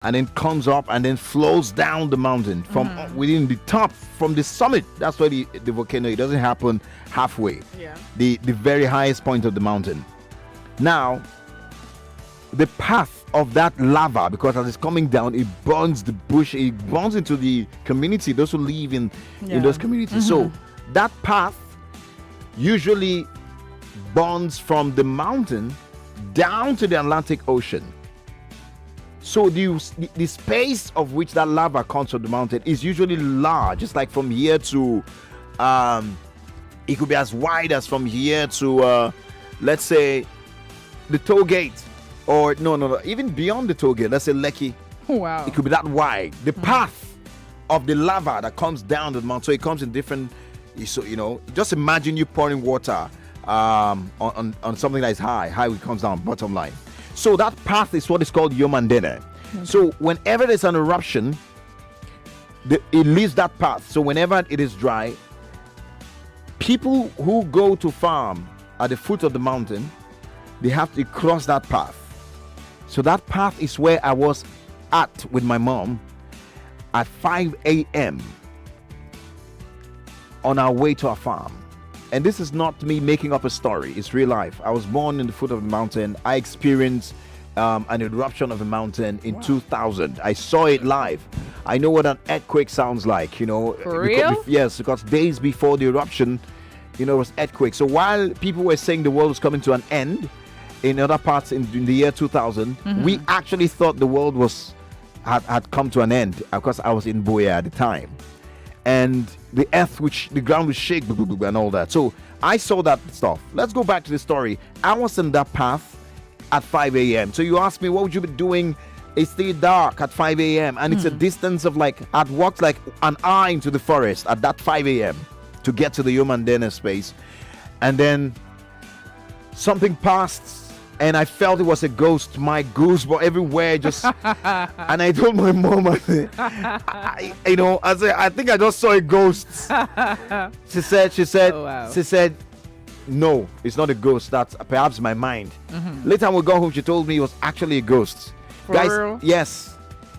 and then comes up and then flows down the mountain from within the top, from the summit. That's where the volcano, it doesn't happen halfway. Yeah. The very highest point of the mountain. Now, the path of that lava, because as it's coming down, it burns the bush, it burns into the community, those who live in those communities. So that path usually burns from the mountain down to the Atlantic Ocean. So the space of which that lava comes from the mountain is usually large. It's like from here to it could be as wide as from here to let's say the toll gate, or no, even beyond the toll gate, let's say Lekki. Wow. It could be that wide. The path of the lava that comes down the mountain, so it comes in different, so just imagine you pouring water on something that is high, it comes down, bottom line. So that path is what is called Yomandene. So whenever there's an eruption, it leaves that path. So whenever it is dry, people who go to farm at the foot of the mountain, they have to cross that path. So that path is where I was at with my mom at 5 a.m. on our way to our farm. And this is not me making up a story, it's real life. I was born in the foot of the mountain. I experienced an eruption of a mountain in 2000. I saw it live. I know what an earthquake sounds like, For real? Yes, because days before the eruption, it was earthquake. So while people were saying the world was coming to an end in other parts in the year 2000, we actually thought the world had come to an end, because I was in Boya at the time. And the ground would shake and all that. So I saw that stuff. Let's go back to the story. I was in that path at 5 a.m. So you ask me, what would you be doing? It's still dark at 5 a.m. And it's a distance of I'd walked like an hour into the forest at that 5 a.m. to get to the Yomandene space. And then something passed, and I felt it was a ghost. My goose were everywhere, just. And I told my mom, I said, I think I just saw a ghost. She said, Oh, wow. she said, no, it's not a ghost. That's perhaps my mind. Later, when we got home, she told me it was actually a ghost. For Guys, real? yes,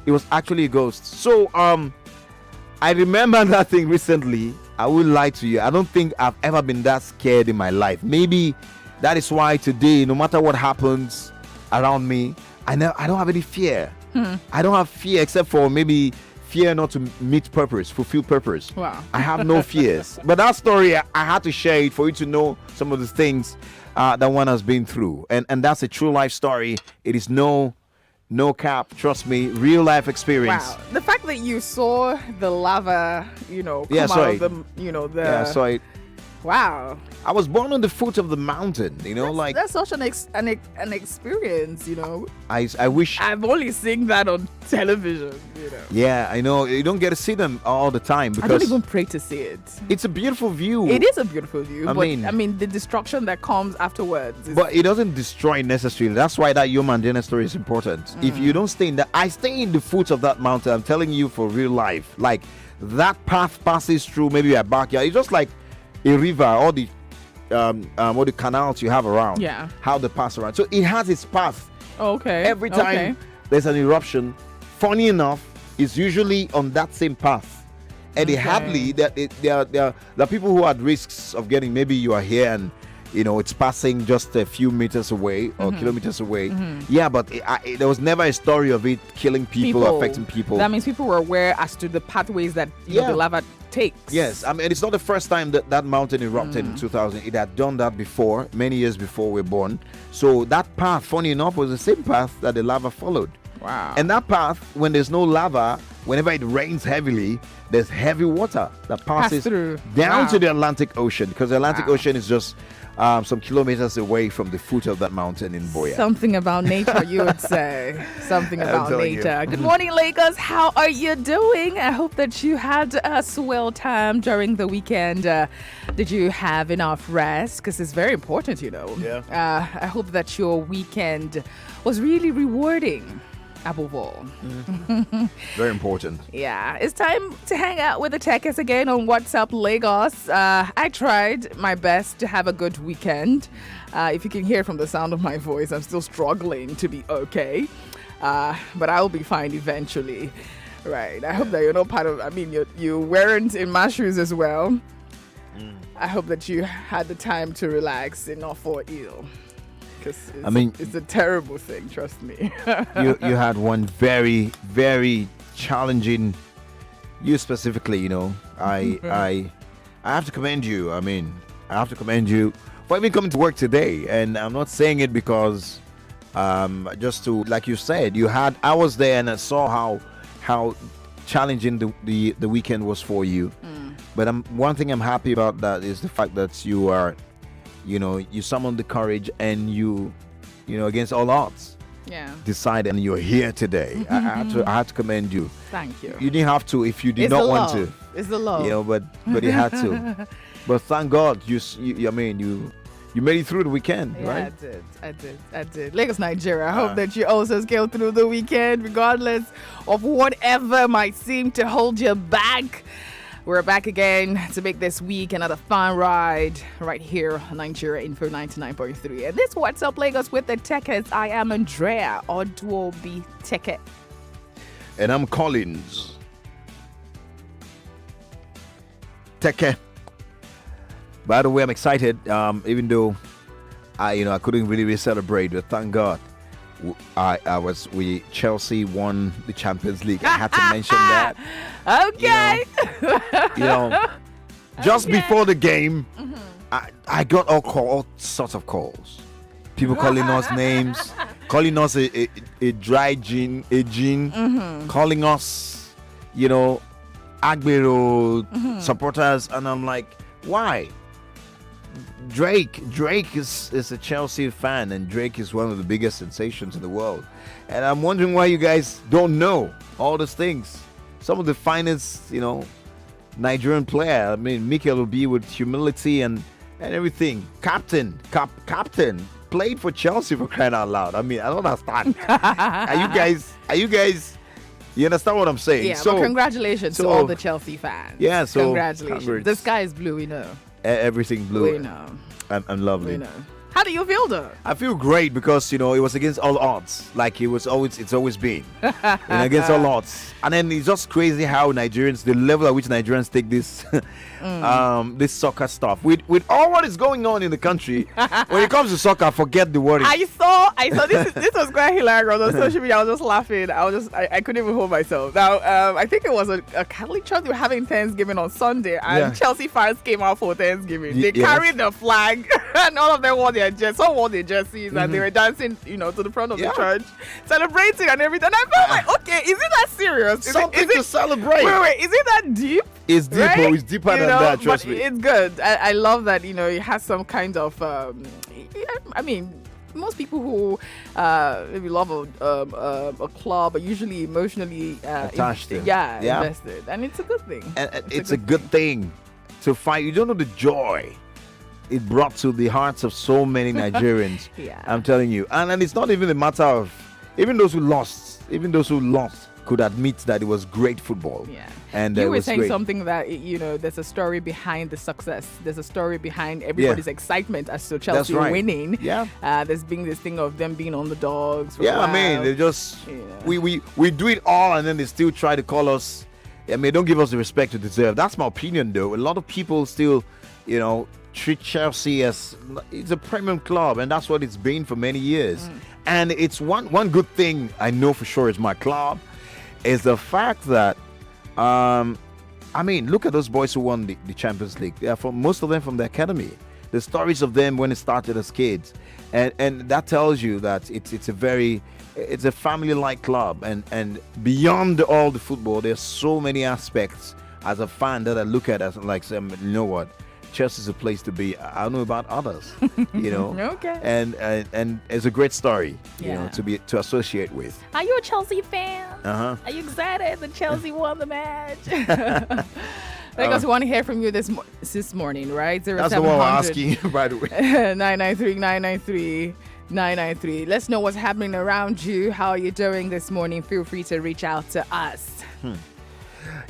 it was actually a ghost. So, I remember that thing recently. I will lie to you. I don't think I've ever been that scared in my life. Maybe that is why today, no matter what happens around me, I don't have any fear. I don't have fear except for maybe fear not to fulfill purpose. Wow. I have no fears. But that story, I had to share it for you to know some of the things that one has been through. And that's a true life story. It is no cap. Trust me, real life experience. Wow. The fact that you saw the lava, come sorry. out of the, Yeah, so wow. I was born on the foot of the mountain, That's such an experience, I wish. I've only seen that on television, Yeah, I know. You don't get to see them all the time I don't because even pray to see it. it's a beautiful view. It is a beautiful view, I but mean- the destruction that comes afterwards is, But it doesn't destroy necessarily. That's why that Yomandene story is important. If you don't stay in that, I stay in the foot of that mountain. I'm telling you for real life. Like that path passes through maybe a backyard. It's just like a river, all the canals you have around. Yeah. How they pass around. So it has its path. okay. Every time there's an eruption, funny enough, it's usually on that same path. And hardly there are people who are at risks of getting, maybe you are here and it's passing just a few meters away or kilometers away. Yeah, but there was never a story of it killing people, affecting people. That means people were aware as to the pathways that the lava takes. Yes, I mean, it's not the first time that mountain erupted in 2000. It had done that before, many years before we were born. So that path, funny enough, was the same path that the lava followed. Wow. And that path, when there's no lava, whenever it rains heavily, there's heavy water that passes through. down Wow. to the Atlantic Ocean, because the Atlantic Wow. Ocean is just some kilometers away from the foot of that mountain in Boya. Something about nature, you would say. Something I'm about telling you. nature. Good morning, Lagos. How are you doing? I hope that you had a swell time during the weekend. Did you have enough rest? Because it's very important, Yeah. I hope that your weekend was really rewarding. Above all. Very important. Yeah, it's time to hang out with the Tekes again on WhatsApp Lagos. I tried my best to have a good weekend. If you can hear from the sound of my voice, I'm still struggling to be okay. but I'll be fine eventually. Right. I hope that you're not part of. I mean, you weren't in my shoes as well. I hope that you had the time to relax and not fall ill. Because it's a terrible thing. Trust me. you had one very, very challenging. You specifically, I have to commend you. I have to commend you for even coming to work today. And I'm not saying it because, just to, like you said, I was there and I saw how challenging the weekend was for you. But one thing I'm happy about that is the fact that you are, you summoned the courage and you against all odds, decided, and you're here today. I had to commend you. Thank you. You didn't have to if you did not want to. It's the love. But you had to. But thank God you made it through the weekend, right? I did. Lagos, Nigeria. I hope that you also scaled through the weekend, regardless of whatever might seem to hold you back. We're back again to make this week another fun ride right here on Nigeria Info 99.3. And this What's Up Lagos with the Tekes. I am Andrea, Odu-obi Teke. And I'm Collins. Teke. By the way, I'm excited, even though I couldn't really celebrate, but thank God Chelsea won the Champions League. I had to mention that. Okay. Just before the game, I got all sorts of calls. People calling us names, calling us a dry gin, calling us, Agbero supporters, and I'm like, why? Drake is a Chelsea fan, and Drake is one of the biggest sensations in the world. And I'm wondering why you guys don't know all those things. Some of the finest, Nigerian player. I mean, Mikel Obi with humility and everything. Captain, played for Chelsea, for crying out loud. I mean, I don't understand. Are you guys? You understand what I'm saying? Yeah. So congratulations to all the Chelsea fans. Yeah. So congratulations. The sky is blue, we know. Everything blue. We know. And lovely. We know. How do you feel though? I feel great because it was against all odds, like it's always been, against all odds. And then it's just crazy how Nigerians, the level at which Nigerians take this, this soccer stuff. With all what is going on in the country, when it comes to soccer, forget the word. I saw this was quite hilarious on social media. I was just laughing. I couldn't even hold myself. Now I think it was a Catholic church. They were having Thanksgiving on Sunday, and Chelsea fans came out for Thanksgiving. They carried the flag, and all of them wore their jerseys. Some wore their jerseys, and they were dancing, to the front of the church, celebrating and everything. And I felt like, okay, is it that serious? Something to celebrate. Wait, is it that deep? It's deep, right? It's deeper than that, trust me. It's good. I love that, it has some kind of, I mean, most people who maybe love a club are usually emotionally attached to invested. And it's a good thing. And it's a good thing to find. You don't know the joy it brought to the hearts of so many Nigerians. I'm telling you. And it's not even a matter of, even those who lost could admit that it was great football. Yeah. And you were saying something that, there's a story behind the success. There's a story behind everybody's excitement as to Chelsea winning. Yeah. There's been this thing of them being underdogs. I mean, they just, we do it all, and then they still try to call us, don't give us the respect to deserve. That's my opinion, though. A lot of people still, treat Chelsea as it's a premium club, and that's what it's been for many years. And it's one good thing I know for sure is my club is the fact that look at those boys who won the Champions League. They are most of them from the academy. The stories of them when it started as kids, and that tells you that it's a family-like club, and beyond all the football, there's so many aspects as a fan that I look at as like, you know what, Chelsea's a place to be. I don't know about others, Okay. And it's a great story, to associate with. Are you a Chelsea fan? Are you excited that Chelsea won the match? Because we want to hear from you this morning, right? That's the one we're asking you, by the way. 993-993-993. Let's know what's happening around you. How are you doing this morning? Feel free to reach out to us.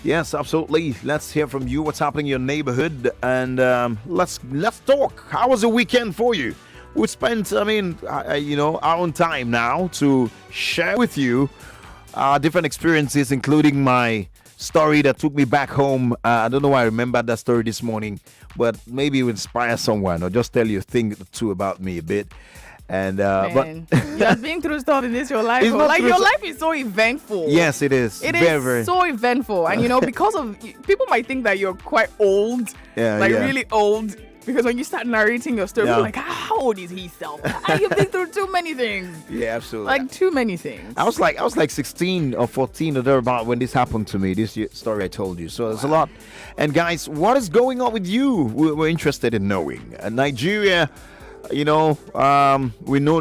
Yes, absolutely. Let's hear from you. What's happening in your neighborhood? And let's talk. How was the weekend for you? we spent, our own time now to share with you different experiences, including my story that took me back home. I don't know why I remembered that story this morning, but maybe it will inspire someone or just tell you a thing or two about me a bit. And but you have been through stuff in this your life. It's not Like through your so- life is so eventful. yes, it is. It very, is so eventful, and because of people might think that you're quite old, Yeah, really old. Because when you start narrating your story, Yeah. you're like, how old is he, self? You've been through too many things. Yeah, absolutely. Like too many things. I was like 16 or 14 or thereabout when this happened to me. This story I told you. So there's a lot. And guys, what is going on with you? We're interested in knowing. Nigeria, we know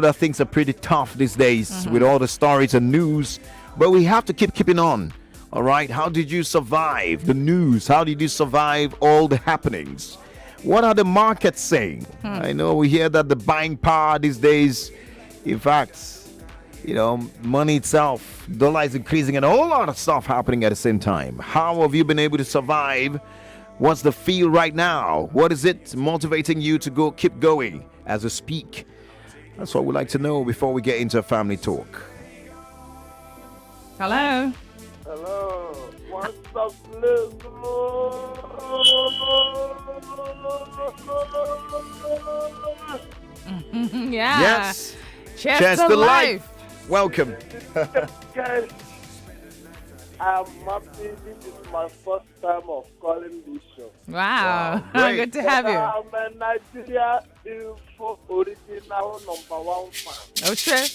that things are pretty tough these days with all the stories and news, but we have to keep keeping on. All right. How did you survive the news? How did you survive all the happenings? What are the markets saying? I know we hear that the buying power these days, in fact, money itself, dollar is increasing and a whole lot of stuff happening at the same time. How have you been able to survive? What's the feel right now? What is it motivating you to keep going as we speak? That's what we'd like to know before we get into a family talk. Hello. Hello, what's up, Lizzo? Yeah. Yes. Cheers to life. Welcome. Guys, I'm happy. This is my first time of calling this show. Wow. Great. Good to have you. I'm a Nigeria Info original #1 fan. Okay.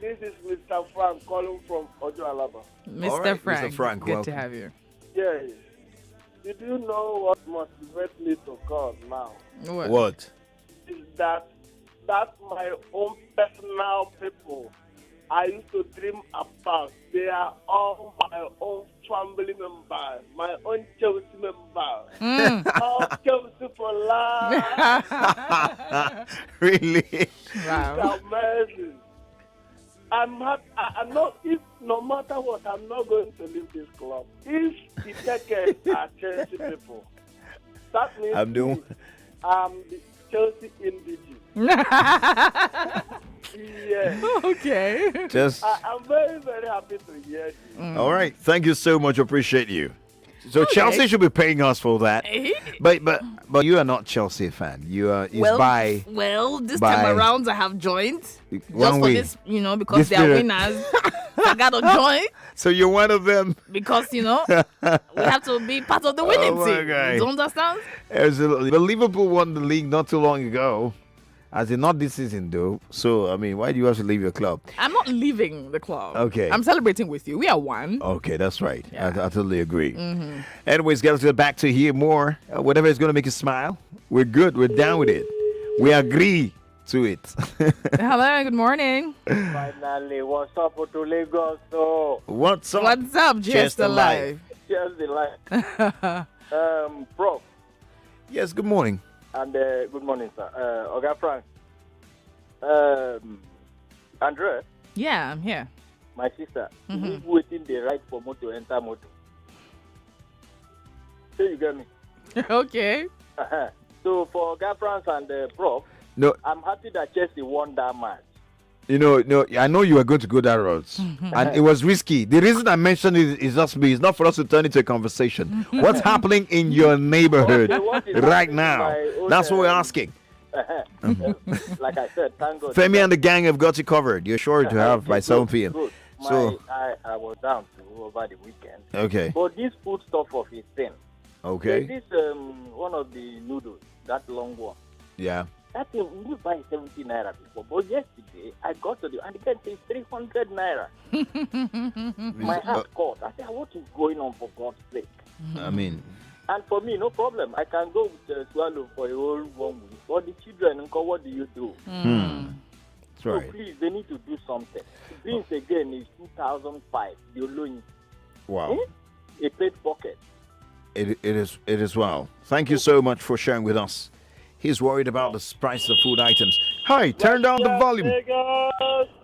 This is Mr. Frank calling from Odu-obi. Mr. All right, Frank. Mr. Frank, Good welcome. to have you. Yes. Did you know what motivates me to call now? What? Is that my own personal people I used to dream about. They are all my own family members, my own Chelsea members. All Chelsea for life. Really? Wow. It's amazing. I'm happy. I'm not. If no matter what, I'm not going to leave this club. If the Teke are Chelsea people, that means I'm doing. I'm the Chelsea indigenous. Yes. Okay. Just I'm very, very happy to hear you. all right. Thank you so much. Appreciate you. So Okay. Chelsea should be paying us for that. But you are not Chelsea fan. You are by this by- time around I have joined just one for way. this, because This they are period. winners. I gotta join So you're one of them. because we have to be part of the winning Oh, my team. God. Do you understand? The Liverpool won the league not too long ago. As in not this season though. So I mean, why do you have to leave your club? I'm not leaving the club. Okay. I'm celebrating with you. We are one. Okay, that's right. Yeah. I totally agree. Anyways, guys, get back to hear more. Whatever is going to make you smile, we're good. We're down with it. We agree to it. Hello, good morning. Finally, what's up to Lagos? So, What's up? What's up? Cheers Cheers to to life. life. here's the line. Prof, Yes, good morning. and good morning, sir. Oga Frank. Andrea, Yeah, I'm here. my sister, is waiting the right for motor enter motor. So you get me? Okay. So for Oga Frank and Prof, No, I'm happy that Chelsea won that match. no, I know you were going to go that route, and it was risky. The reason I mentioned it is just me. It's not for us to turn into a conversation. What's happening in your neighborhood What is right happening now? in my own, That's what we're asking. Like I said, thank God. Femi and the gang have got you covered. You're sure to have by 7 p.m. Good. So, I was down to over the weekend. okay, But this food stuff of his thing. okay, This one of the noodles, that long one. yeah. That thing we buy 70 naira before. But yesterday I got to and the guy says 300 naira. My heart caught. I said, what is going on for God's sake? I mean, And for me, no problem. I can go with swallow for a whole 1 week. But the children, uncle, what do you do? that's So right. please, they need to do something. Beans again is 2005. The loan, Wow. a paid pocket. It is wow. Thank you so much for sharing with us. He's worried about the price of food items. Hi, turn down the volume.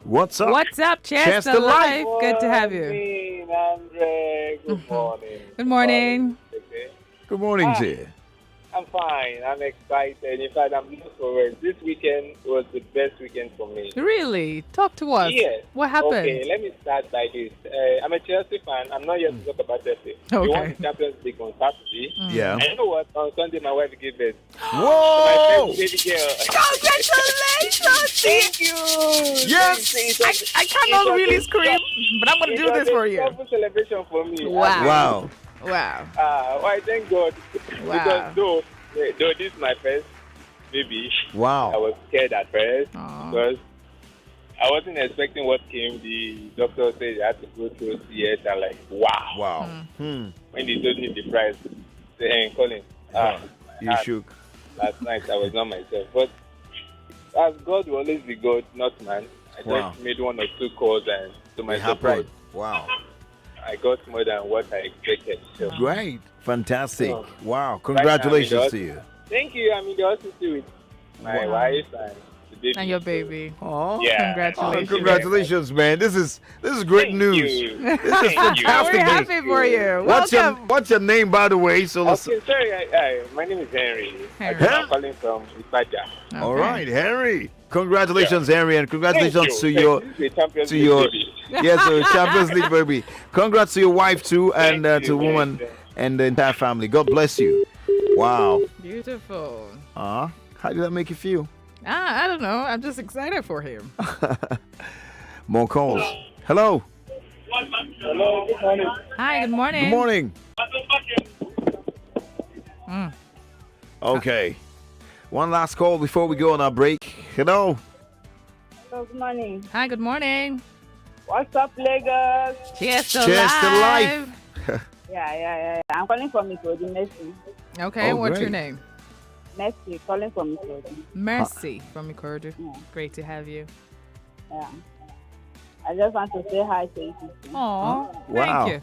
What's up? What's up? Cheers to life. Good to have you. Andre, good morning. Good morning. Good morning, dear. I'm fine. I'm excited. In fact, I'm looking forward. This weekend was the best weekend for me. Really? Talk to us. Yes. What happened? Okay, let me start by this. I'm a Chelsea fan. I'm not here to talk about Chelsea. We won Okay. the Champions League on Saturday. Yeah. And you know what? On Sunday, my wife gave birth. My Whoa! first baby girl. Congratulations! Thank you. Yes! I cannot really scream, but I'm going to do this for you. It's a celebration for me. Wow. Wow. Wow. Why, thank God. Wow. Because though this is my first baby, I Wow. was scared at first Aw. because I wasn't expecting what came. The doctor said I had to go through CS. I'm like, wow. Wow. When they told me the price, saying, Colin, You shook. last night I was not myself. But as God will always be God, not man. I Wow. just made one or two calls, and to my It surprise, happened. Wow. I got more than what I expected. So, Great. Fantastic. Oh. Wow. Congratulations to you. thank you. I'm in the hospital with my Wow. wife and the baby. And your baby. Oh. Yeah. Congratulations. Congratulations, man. This is great Thank news. you. This is Thank you. I'm fantastic. very happy for you. Welcome. What's your name, by the way? So let's. Okay, sorry. My name is Henry. Henry. I'm calling from Ipaja. All Okay. right, Henry. Congratulations, Henry, and congratulations Thank to you. your This is a Champions to League your baby. yes, so Champions League baby. Congrats to your wife too, and Thank to you, woman thank you. and the entire family. God bless you. Wow. Beautiful. How did that make you feel? I don't know. I'm just excited for him. More calls. Hello. Hello, good morning. Hi, good morning. Good morning. Okay. One last call before we go on our break. Hello. Good morning. Hi, good morning. What's up, Lagos? Cheers to Cheers to life. Yeah. I'm calling from Ikodi, Mercy. Okay, Oh, what's your great. name? Mercy, calling from Ikodi. Mercy from Ikordu. Yeah. Great to have you. Yeah. I just want to say hi to you. Aw, Wow. thank you.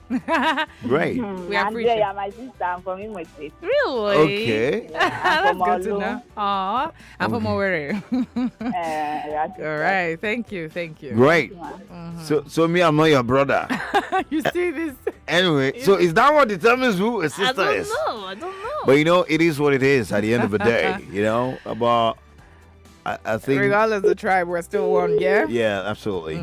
Great. We appreciate Andrea, my sister. I'm from Imo State. Really? Okay. I'm That's from good to Olu. know. Aw, I'm from Owerri. All right, thank you. Great. So me, I'm not your brother. You see this? Anyway, so is that what determines who a sister is? I don't know. But it is what it is at the end of the day. About I think. Regardless of the tribe, we're still one, yeah? Yeah, absolutely.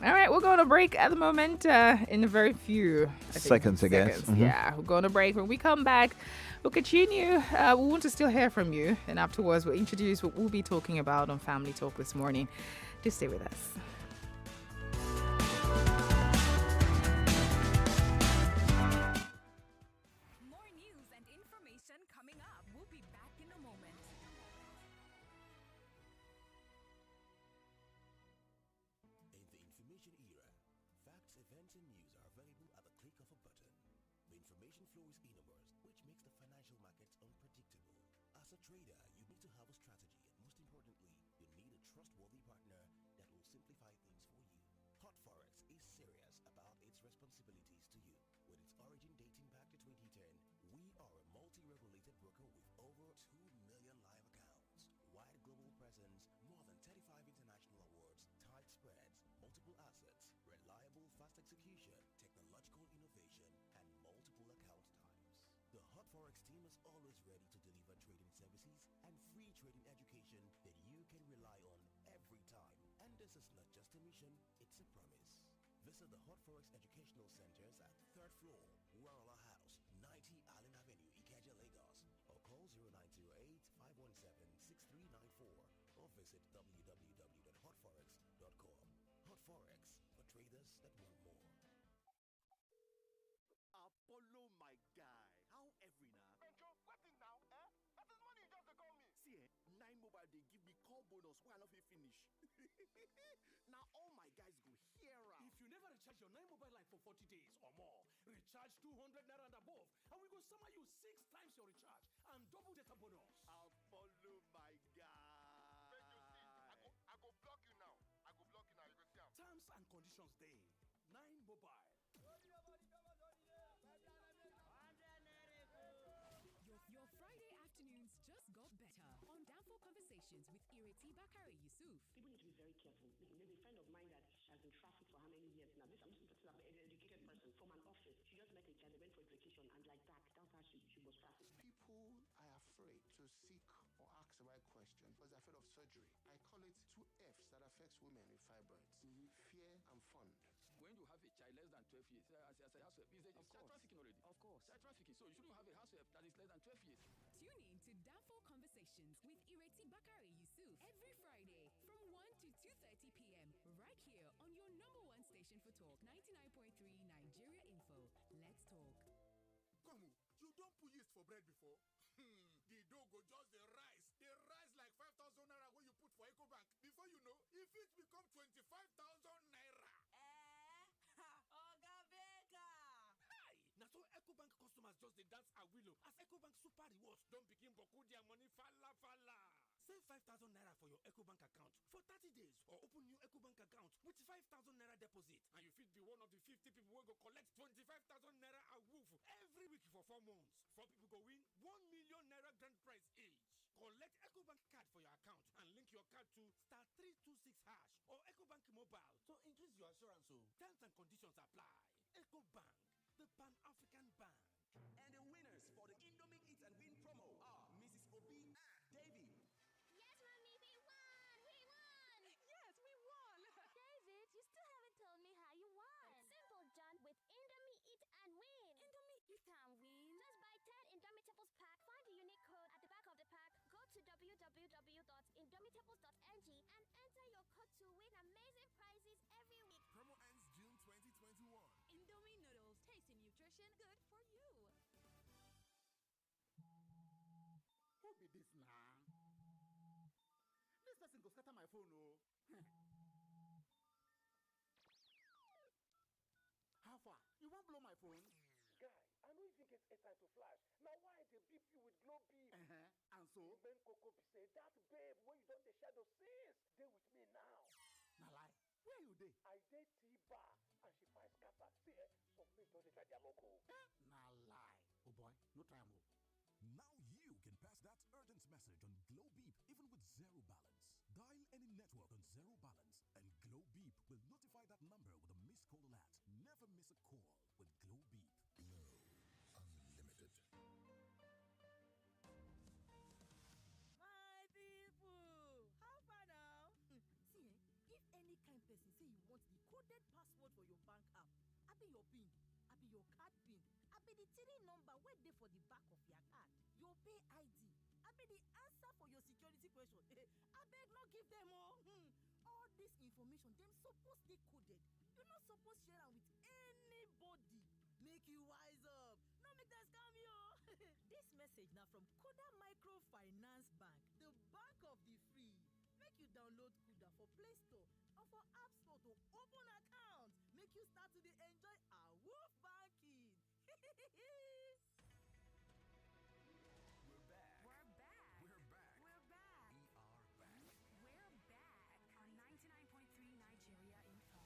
All right, we're going to break at the moment in a very few Seconds, I guess. seconds. Yeah, we're going to break. When we come back, we'll continue. We want to still hear from you. And afterwards, we'll introduce what we'll be talking about on Family Talk this morning. Just stay with us. More news and information coming up. We'll be back in a moment. In the information era, facts, events, and news are available at the click of a button. The information flow is enormous, which makes the financial markets unpredictable. As a trader, you need to have a strategy, and most importantly, you need a trustworthy partner that will simplify things for you. Hot Forex is serious about its responsibilities to you. With its origin dating back to 2010, we are a multi-regulated broker with over 2 million live accounts, wide global presence, more than 35 international awards, tight spreads, multiple assets, reliable fast execution, technological innovation, and multiple account types. The Hot Forex team is always ready to deliver trading services and free trading education that you can rely on every time. And this is not just a mission, it's a promise. Visit the Hot Forex Educational Centers at 3rd floor, Warala House, 90 Allen Avenue, Ikeja, Lagos, or call 0908-517-6394 or visit www.hotforex.com. Hot Forex, for traders that want more. Apollo, my guy. How every now? Benjo, what is now? That is money you just dey call me. See, Nine Mobile, they give me call bonus why I not fit finish. Now all my guys go here. If you never recharge your 9 mobile line for 40 days or more, recharge 200 naira and above, and we go summer you 6 times your recharge and double data bonus. Apollo, my guy. Benjo, see, I go block you now. I go block you now. You go see am. Terms and conditions dey. 9 Mobile. Your Friday afternoons just got better on Downfall Conversations with Ireti Bakari Yusuf. People need to be very careful. Maybe a friend of mine that has been trafficked for how many years now. This I'm talking about an educated person from an office. She just met a child, they went for a vacation, and like that was how she was trafficked. to seek or ask the right question because they're afraid of surgery. I call it 2 F's that affects women with fibroids: fear and fund. When you have a child less than 12 years, as a househelp, it's child trafficking already. Of course. Child trafficking. So you shouldn't have a househelp that is less than 12 years. Tune in to Danfo Conversations with Ireti Bakari Yusuf every Friday from 1 to 2:30 p.m. right here on your number one station for talk, 99.3 Nigeria Info. Let's talk. Come, you don't put yeast for bread before? The dough go just the rise. They rise like 5,000 naira when you put for EcoBank. Before you know, if it become 25,000 naira. Oga Baker! Hi! Now so EcoBank customers just they dance a willow as EcoBank Super Rewards don't begin boku their money falla. Save 5,000 naira for your EcoBank account for 30 days or open new EcoBank account with 5,000 naira deposit and you fit be one of the 50 people who go collect 25,000 naira a woof every week for 4 months. 4 people go win 1 million naira grand prize each. Collect EcoBank card for your account and link your card to *326# or EcoBank mobile to increase your assurance. So terms and conditions apply. EcoBank, the Pan-African Bank. And the winners for the Indomie Eat and Win promo are Mrs. Obi and Davy. Yes, Mommy, we won! We won! Yes, we won! David, you still haven't told me how you won. Simple, John, with Indomie Eat and Win. Indomie Eat and Win? Just buy 10 Indomitables pack, find the unique code at the back of the pack, go to www.indomitables.ng and enter your code to win amazing prizes every week. Promo ends June 2021. Indomie noodles, tasty nutrition, good for you. Who be this now? This person go scatter my phone, oh. How far? You won't blow my phone? Guy, I know you think it's a time to flash. Now why they beep you with glow beep? And so? Ben Coco be say that babe where you don't the shadow since. They with me now. Now lie. Where you dey? I dey T-bar and she find scatter. See, some men don't try their local. Now lie. Oh boy, no try more. Now you can pass that urgent message on Glow Beep even with zero balance. Dial any network on zero balance and Glow Beep will notify that number with a missed call alert. Never miss a call with Glow Beep. Glow Unlimited. My people, how far now? See, if any kind person say you want the coded password for your bank app, I be your PIN. I be your card PIN. I be the 3 number where they for the back of your card. Your pay ID. I be the answer for your security question. I beg not give them all. All this information, them supposed they coded. You're not supposed to share them with anybody. Make you wise up. No make that scam you. This message now from Koda Microfinance Bank, the bank of the free. Make you download Kuda for Play Store or for App Store to open account. Make you start to enjoy our Wolf banking. We're back. We're back. We're back. We're back. We are back. We're back on 99.3 Nigeria Info.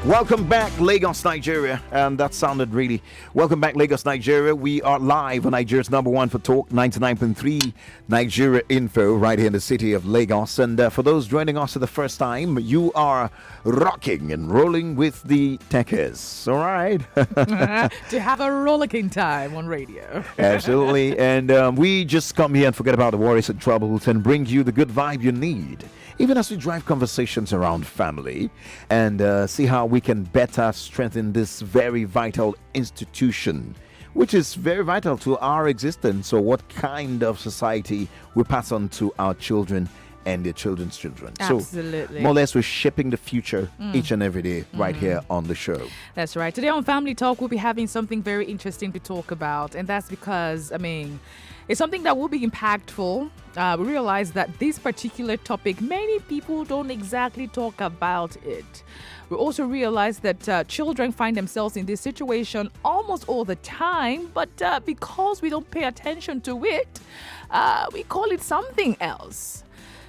Welcome back, Lagos, Nigeria. And that sounded really. Welcome back, Lagos, Nigeria. We are live on Nigeria's number one for talk, 99.3 Nigeria Info, right here in the city of Lagos. And for those joining us for the first time, you are rocking and rolling with the Tekes. All right. To have a rollicking time on radio. Absolutely. And we just come here and forget about the worries and troubles and bring you the good vibe you need, even as we drive conversations around family and see how we can better strengthen this very vital institution, which is very vital to our existence, or what kind of society we pass on to our children and their children's children. Absolutely. So more or less we're shaping the future each and every day right here on the show. That's right. Today on Family Talk, we'll be having something very interesting to talk about. And that's because, it's something that will be impactful. We realize that this particular topic, many people don't exactly talk about it. We also realize that children find themselves in this situation almost all the time, but because we don't pay attention to it, we call it something else.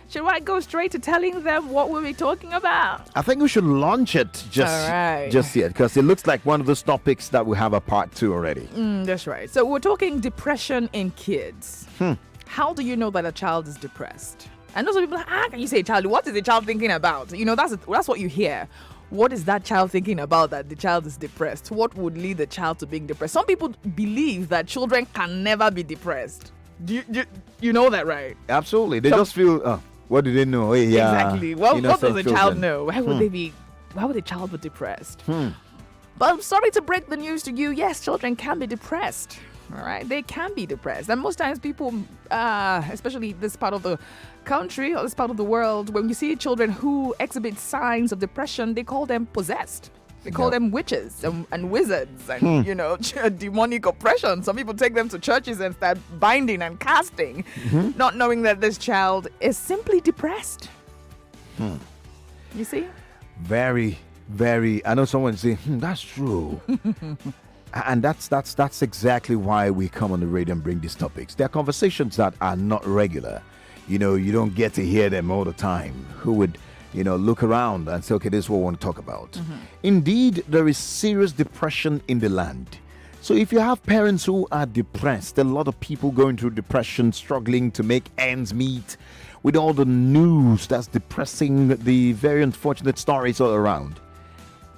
Should I go straight to telling them what we'll be talking about? I think we should launch it just yet, because it looks like one of those topics that we have a part 2 already. That's right. So we're talking depression in kids. How do you know that a child is depressed? And those people are like, can you say child? What is the child thinking about? You know, that's what you hear. What is that child thinking about that the child is depressed? What would lead the child to being depressed? Some people believe that children can never be depressed. Do you know that, right? Absolutely. They just feel, what do they know? Hey, exactly. What does the child know? Why would the child be depressed? But I'm sorry to break the news to you. Yes, children can be depressed. All right, they can be depressed. And most times people, especially this part of the country or this part of the world, when you see children who exhibit signs of depression, they call them possessed. They call them witches and wizards and, demonic oppression. Some people take them to churches and start binding and casting, not knowing that this child is simply depressed. You see? Very, very. I know someone say, that's true. And that's exactly why we come on the radio and bring these topics. There are conversations that are not regular. You don't get to hear them all the time. Who would, look around and say, okay, this is what we want to talk about. Indeed, there is serious depression in the land. So if you have parents who are depressed, a lot of people going through depression, struggling to make ends meet, with all the news that's depressing, the very unfortunate stories all around,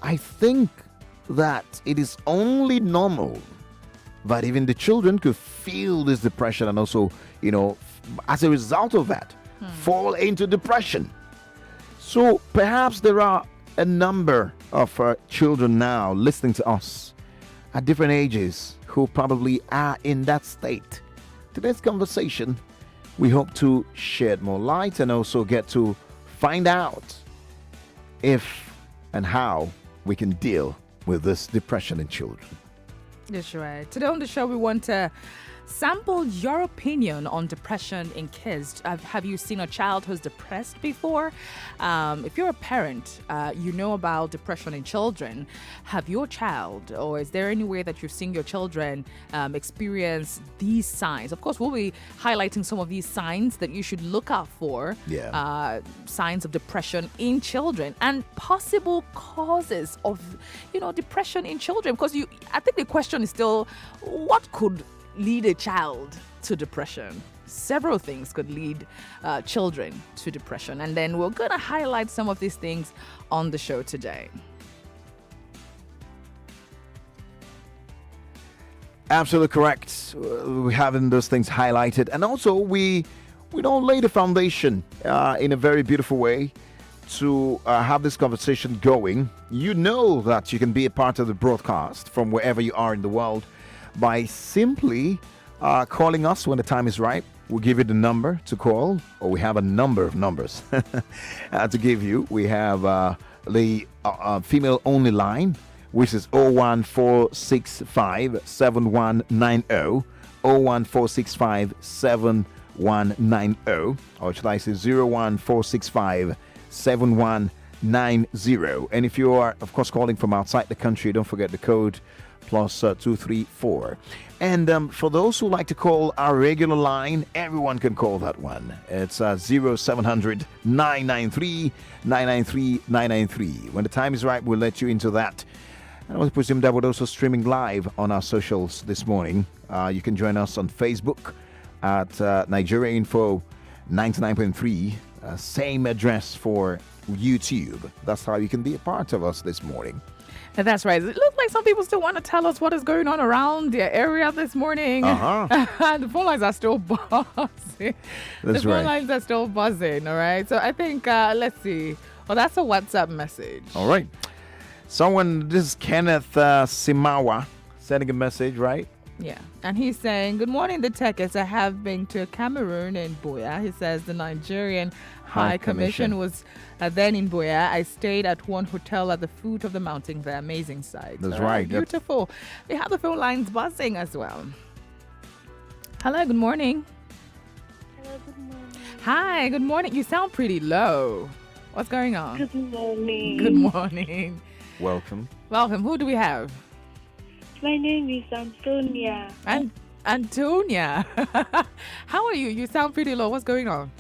I think that it is only normal that even the children could feel this depression and also, as a result of that, fall into depression. So perhaps there are a number of children now listening to us at different ages who probably are in that state. Today's conversation, we hope to shed more light and also get to find out if and how we can deal with this depression in children. That's right. Today on the show, we want to sample your opinion on depression in kids. Have you seen a child who's depressed before? If you're a parent, you know about depression in children. Have your child, or is there any way that you've seen your children experience these signs? Of course, we'll be highlighting some of these signs that you should look out for. Signs of depression in children and possible causes of, depression in children. Because I think the question is still, what could lead a child to depression? Several things could lead children to depression, and then we're going to highlight some of these things on the show today. Absolutely correct. We're having those things highlighted, and also we don't lay the foundation in a very beautiful way to have this conversation going. You know that you can be a part of the broadcast from wherever you are in the world by simply calling us when the time is right. We'll give you the number to call, or we have a number of numbers to give you. We have the female-only line, which is 01465 7190, 01465 7190, or should I say 01465 7190. And if you are, of course, calling from outside the country, don't forget the code plus 234. And for those who like to call our regular line, everyone can call that one. It's 0700 993 993 993. When the time is right, we'll let you into that. And I want to presume that we're also streaming live on our socials this morning. You can join us on Facebook at Nigeria Info 99.3. Same address for YouTube. That's how you can be a part of us this morning. And that's right. It looks like some people still want to tell us what is going on around their area this morning. The phone lines are still buzzing. The phone lines are still buzzing, all right? So I think, let's see. Oh, that's a WhatsApp message. All right. This is Kenneth Simawa sending a message, right? Yeah. And he's saying, good morning, the Tekes. I have been to Cameroon and Boya. He says the Nigerian High Commission was then in Boya. I stayed at one hotel at the foot of the mountain there. Amazing sight. That's right. Beautiful. We have the phone lines buzzing as well. Hello, good morning. Hello, good morning. Hi, good morning. You sound pretty low. What's going on? Good morning. Good morning. Welcome. Welcome. Who do we have? My name is Antonia. Antonia. How are you? You sound pretty low. What's going on?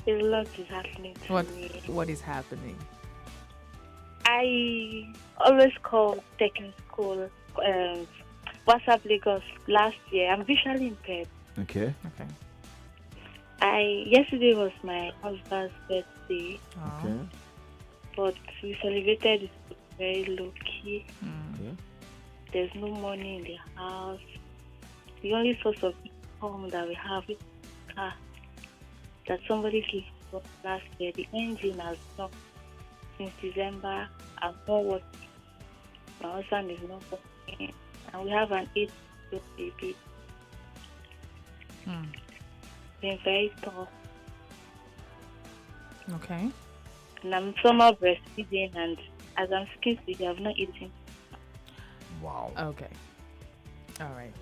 A lot is happening to me. What is happening? I always call Teke school, WhatsApp Lagos last year. I'm visually impaired. Okay. Yesterday was my husband's birthday. Okay. But we celebrated it very low key. Okay. There's no money in the house. The only source of income that we have is car that somebody gave us last year. The engine has stopped since December. I'm not working. My husband is not working. And we have an 8-year-old baby. Been very tough. Okay. And I'm somehow breastfeeding, and as I'm speaking to you, I've not eaten. Wow. Okay. All right.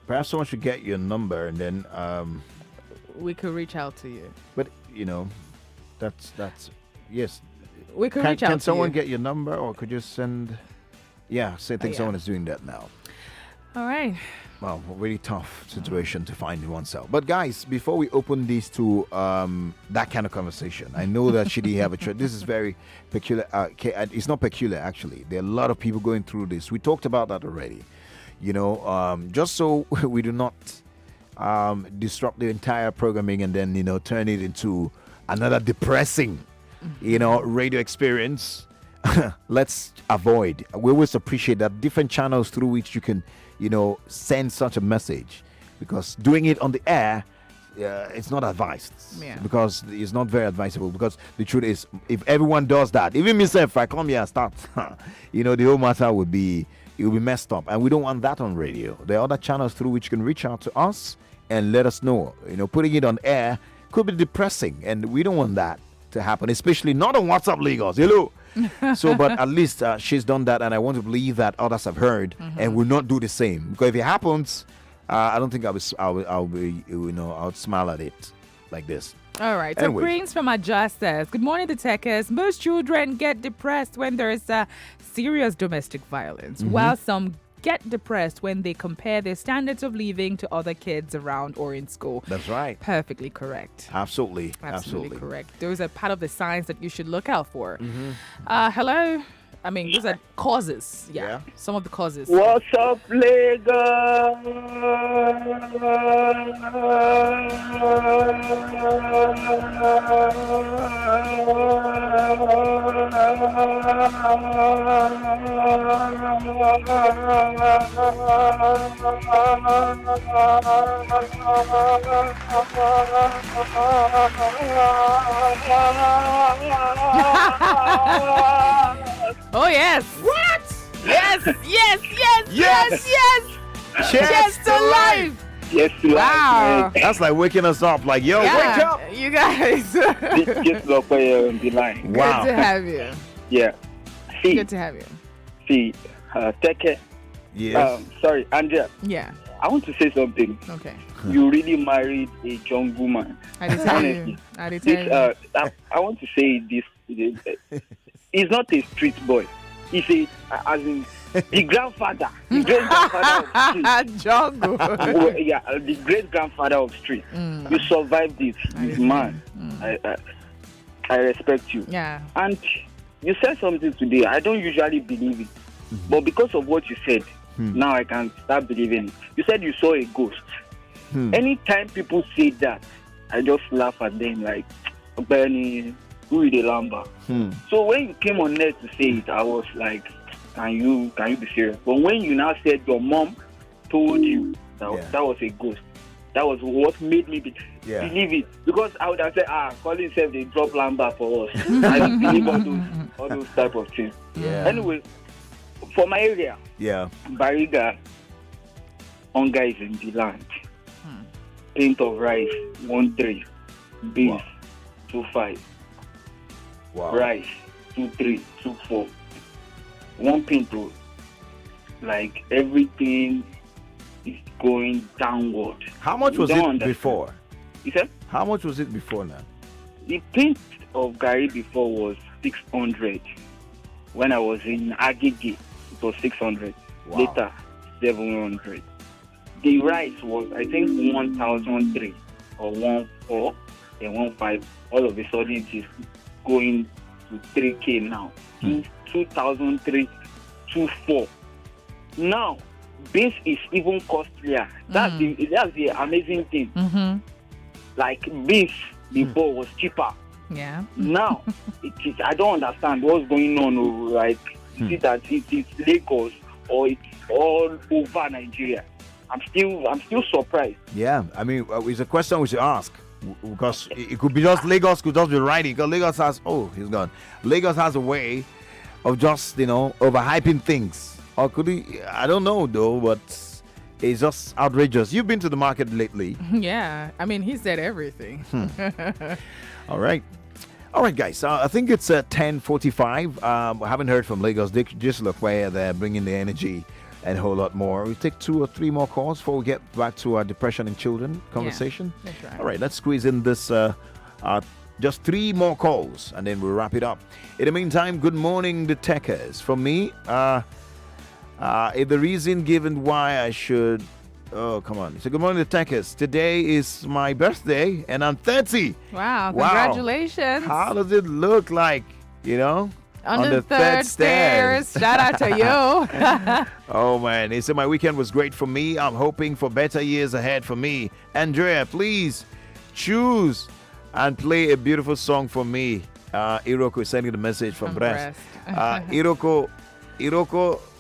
Perhaps someone should get your number and then we could reach out to you. But that's yes. We could reach out to you. Can someone get your number, or could you send? Yeah, I think someone is doing that now. All right. Well, really tough situation to find oneself. But guys, before we open these to that kind of conversation, I know that Shidi have a this is very peculiar. It's not peculiar, actually. There are a lot of people going through this. We talked about that already. Just so we do not disrupt the entire programming and then, turn it into another depressing, radio experience. Let's avoid. We always appreciate that different channels through which you can send such a message, because doing it on the air, it's not advised. Because it's not very advisable. Because the truth is, if everyone does that, even myself, if I come here and start, the whole matter will be messed up, and we don't want that on radio. There are other channels through which you can reach out to us and let us know. Putting it on air could be depressing, and we don't want that to happen, especially not on WhatsApp Lagos. Hello. So, but at least she's done that, and I want to believe that others have heard and will not do the same. Because if it happens, I don't think I'll smile at it like this. All right. Anyway. So Prince from Adja says, good morning, the Tekers. Most children get depressed when there is serious domestic violence, while some get depressed when they compare their standards of living to other kids around or in school. That's right. Perfectly correct. Absolutely correct. Those are part of the signs that you should look out for. Hello. I mean, those are causes. Yeah. Some of the causes. What's up, Oh, yes. What? Yes. Cheers to life. Yes, wow. That's like waking us up. Like, yo, wake up. You guys. Just look for the line. Wow. Good to have you. Yeah. See, good to have you. See, Teke. Yes. Sorry, Andrea. Yeah. I want to say something. Okay. You really married a young woman. I did tell you. I did tell you. I want to say this. He's not a street boy. is a as in the grandfather, the great grandfather of street. Jungle. The great grandfather of street. You survived it, man. I respect you. Yeah. And you said something today. I don't usually believe it, but because of what you said, now I can start believing it. You said you saw a ghost. Anytime people say that, I just laugh at them like, Benny, who is the Lamba? So when you came on net to say it, I was like, can you be serious? But when you now said your mom told you that was a ghost, that was what made me believe it. Because I would have said, Colin said they drop Lamba for us. I don't believe all those type of things. Yeah. Anyway, for my area, Bariga, hunger is in the land. Pint of rice, 1.3. Beans, 2.5. Rice, 2.3, 2.4. 1 pint, like everything is going downward. How much was it before? You said? How much was it before now? The pint of Gary before was 600. When I was in Agege, it was 600. Later, 700. The rice was, I think, 1,003 or 1,4 and 1,5. All of a sudden, it is going to 3K now. 2,003, 2,4. Now, beans is even costlier. That's the amazing thing. Like beans before was cheaper. Yeah. Now, it is. I don't understand what's going on. Like, see that it is Lagos or it's all over Nigeria. I'm still surprised. Yeah, I mean, it's a question we should ask. Because it could be just Lagos could just be writing. Because Lagos has, he's gone. Lagos has a way of just, overhyping things. Or could he? I don't know though, but it's just outrageous. You've been to the market lately. Yeah, I mean, he said everything. All right, guys. I think it's 10:45. We haven't heard from Lagos. They just look where they're bringing the energy and a whole lot more. We'll take 2 or 3 more calls before we get back to our depression in children conversation. Yeah, that's right. All right, let's squeeze in this just 3 more calls and then we'll wrap it up. In the meantime, good morning, the Tekers. From me, if the reason given why I should... Oh, come on. So good morning, the Tekers. Today is my birthday and I'm 30. Wow, congratulations. How does it look like, On the third stairs. Shout out to you. Oh, man. He said, my weekend was great for me. I'm hoping for better years ahead for me. Andrea, please choose and play a beautiful song for me. Iroko is sending the message from Brest. Iroko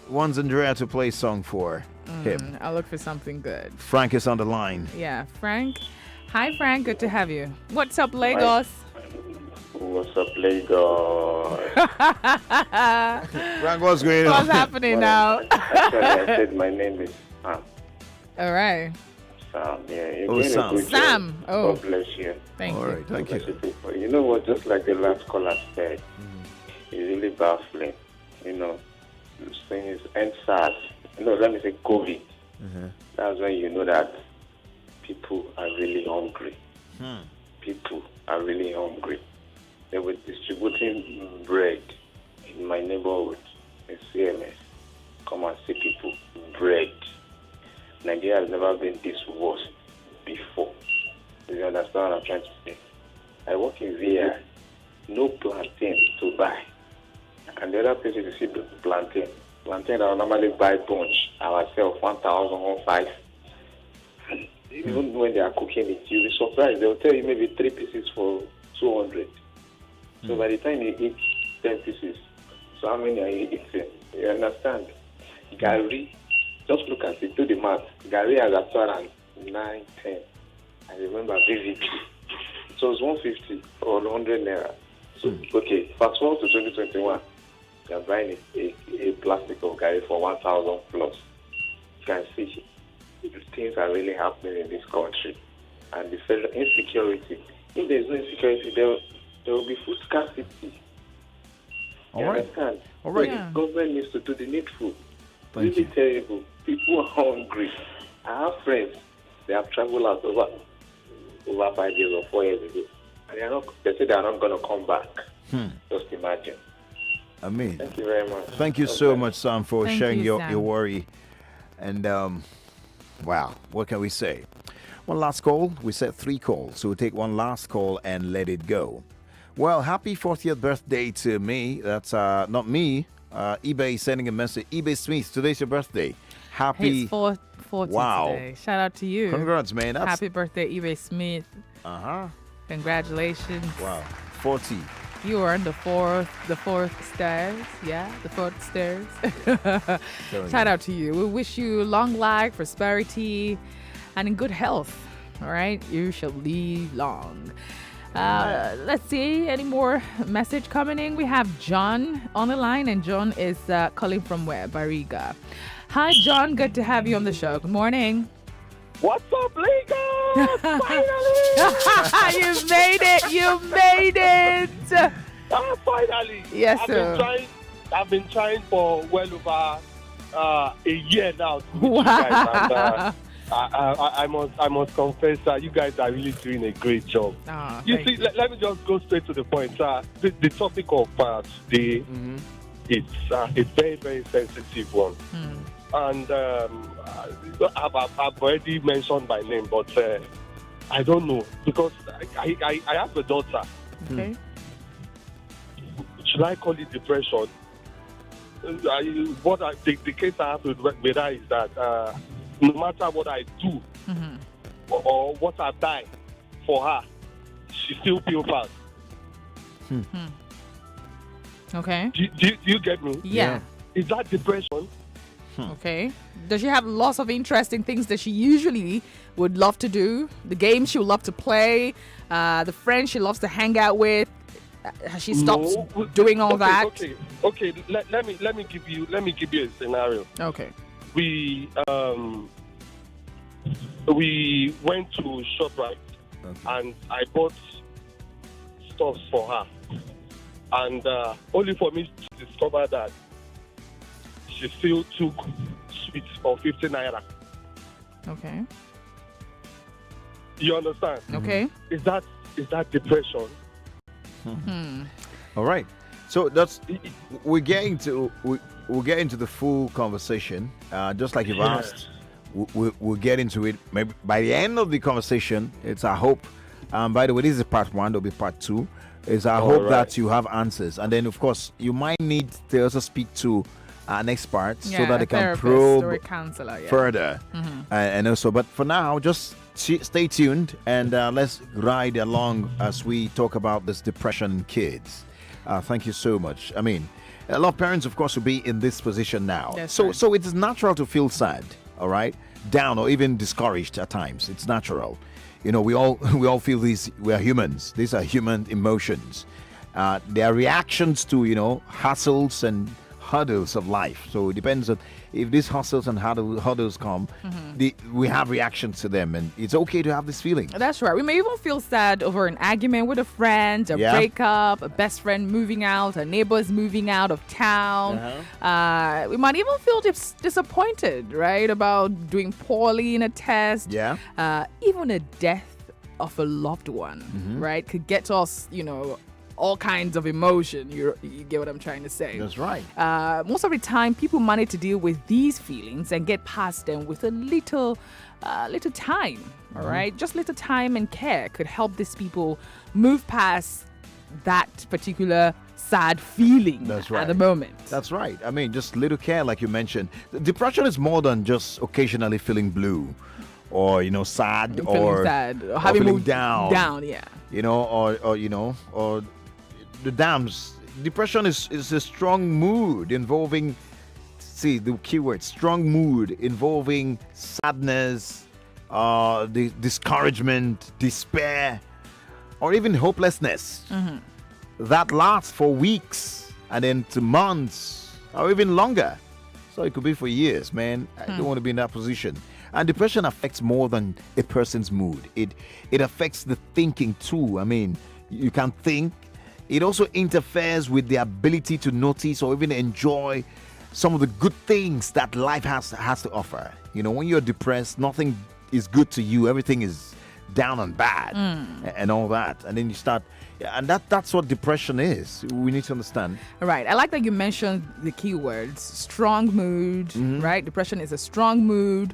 wants Andrea to play a song for him. I'll look for something good. Frank is on the line. Yeah, Frank. Hi, Frank. Good to have you. What's up, Lagos? What's up, Lagos? Frank, what's going on? What's happening now? Actually, I said my name is Sam. All right. Sam, yeah. Sam. Sam. Oh. God bless you. Thank you. All right, thank you. You know what? Just like the last caller said, it's really baffling. This thing is NSAS. Let me say COVID. That's when you know that people are really hungry. People are really hungry. They were distributing bread in my neighborhood in CMS. Come and see people. Bread. Nigeria has never been this worse before. Do you understand what I'm trying to say? I work in VI. No plantain to buy. And the other place is to see plantain. Plantain I normally buy bunch ourselves 1,005. Even when they are cooking it, you'll be surprised. They'll tell you maybe 3 pieces for 200. So by the time you eat 10 pieces, so how many are you eating? You understand? Gary, just look at it, do the math. Gary has at around 9, 10. I remember vividly. It was 150 or 100 naira. So, okay, fast forward to 2021. You're buying a plastic of Gary for 1,000 plus. You can see things are really happening in this country. And the federal insecurity. If there's no insecurity, there will be food scarcity. All right. Understand? All right. The government needs to do the needful. Thank Really terrible. People are hungry. I have friends. They have traveled out over 5 years or 4 years ago. And they say they are not going to come back. Just imagine. I mean, Thank you very much. thank you so much, Sam, for Thank sharing you, your Sam. worry. And wow, what can we say? One last call. We said 3 calls, so we'll take one last call and let it go. Well, happy 40th birthday to me. That's not me. eBay sending a message. eBay Smith, today's your birthday. Happy. It's 40 Wow. today. Shout out to you. Congrats, man. That's... Happy birthday, eBay Smith. Uh-huh. Congratulations. Wow. 40. You are on the fourth stairs. Yeah, the fourth stairs. Shout out to you. We wish you long life, prosperity, and in good health. All right? You shall live long. Let's see. Any more message coming in? We have John on the line, and John is calling from where? Bariga. Hi, John. Good to have you on the show. Good morning. What's up, Lagos? Finally! You made it. You made it. Finally. Yes, sir. I've been trying for well over a year now to meet Wow. you guys. And, I must confess that you guys are really doing a great job. You see, let me just go straight to the point. The topic of today, it's a very sensitive one. And I've already mentioned my name, but I don't know, because I have a daughter. Okay. Should I call it depression? The case I have with her is that no matter what I do or what I buy for her, she still feels bad. Okay. Do you get me? Yeah. Is that depression? Okay. Does she have lots of interesting things that she usually would love to do? The games she would love to play, the friends she loves to hang out with. Has she stopped doing all that? Okay. Let me give you a scenario. Okay. We went to ShopRite and I bought stuff for her, and only for me to discover that she still took sweets for 50 naira. Okay. You understand? Okay. Is that depression? All right. So that's we're getting to the full conversation. Just like you've asked, we'll get into it. Maybe by the end of the conversation, it's our hope. By the way, this is part 1. There'll be part 2. It's our hope that you have answers, and then of course you might need to also speak to an expert so that they can probe or a counselor, further. And also, but for now, just stay tuned and let's ride along as we talk about this depression in kids. Thank you so much. I mean, a lot of parents, of course, will be in this position now. So it is natural to feel sad, all right, down or even discouraged at times. It's natural. You know, we all feel these. We are humans. These are human emotions. They are reactions to, hassles and hurdles of life. So it depends on if these hustles and hurdles come, we have reactions to them, and it's okay to have this feeling. That's right. We may even feel sad over an argument with a friend, a breakup, a best friend moving out, a neighbor's moving out of town. We might even feel disappointed, right, about doing poorly in a test. Even a death of a loved one, right, could get us, all kinds of emotion. You get what I'm trying to say? That's right. Most of the time, people manage to deal with these feelings and get past them with a little time. All right, just little time and care could help these people move past that particular sad feeling at the moment. That's right. I mean, just little care, like you mentioned. Depression is more than just occasionally feeling blue, or sad, or having feeling moved down. Or the dams. Depression is a strong mood involving, the keyword, strong mood involving sadness, the discouragement, despair, or even hopelessness that lasts for weeks and then to months or even longer. So it could be for years, man. I don't want to be in that position. And depression affects more than a person's mood. It affects the thinking too. I mean, you can think. It also interferes with the ability to notice or even enjoy some of the good things that life has to offer. When you're depressed, nothing is good to you. Everything is down and bad and all that. And then you start, and that's what depression is. We need to understand. Right. I like that you mentioned the key words, strong mood, right? Depression is a strong mood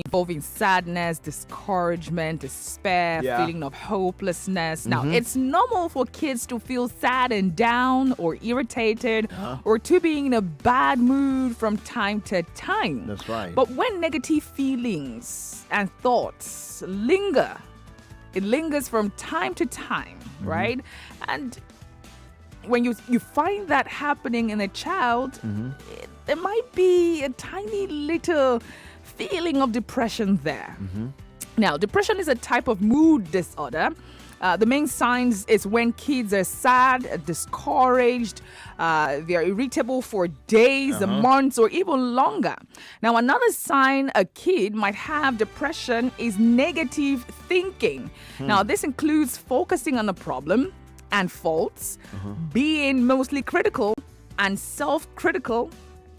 involving sadness, discouragement, despair, feeling of hopelessness. Now, it's normal for kids to feel sad and down or irritated or to be in a bad mood from time to time. That's right. But when negative feelings and thoughts linger, it lingers from time to time, right? And when you find that happening in a child, there might be a tiny little feeling of depression there. Now, depression is a type of mood disorder. The main signs is when kids are sad, discouraged, they're irritable for days, months, or even longer. Now, another sign a kid might have depression is negative thinking. Now, this includes focusing on a problem and faults, being mostly critical and self-critical,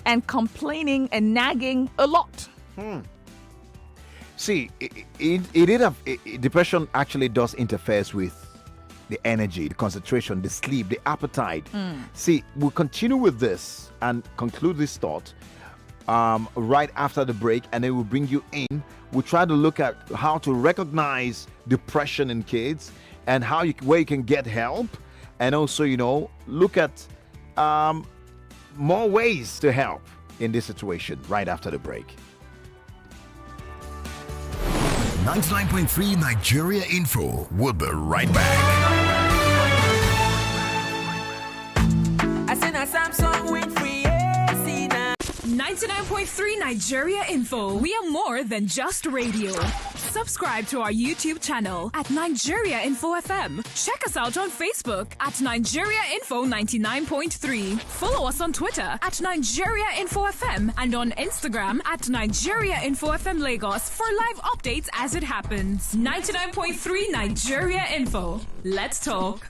and complaining and nagging a lot. See, depression actually does interfere with the energy, the concentration, the sleep, the appetite. See, we'll continue with this and conclude this thought right after the break, and then we'll bring you in. We'll try to look at how to recognize depression in kids and where you can get help, and also, look at more ways to help in this situation right after the break. 99.3 Nigeria Info. We'll be right back. I seen a Samsung win free. 99.3 Nigeria Info. We are more than just radio. Subscribe to our YouTube channel at Nigeria Info FM. Check us out on Facebook at Nigeria Info 99.3. Follow us on Twitter at Nigeria Info FM and on Instagram at Nigeria Info FM Lagos for live updates as it happens. 99.3 Nigeria Info. Let's talk.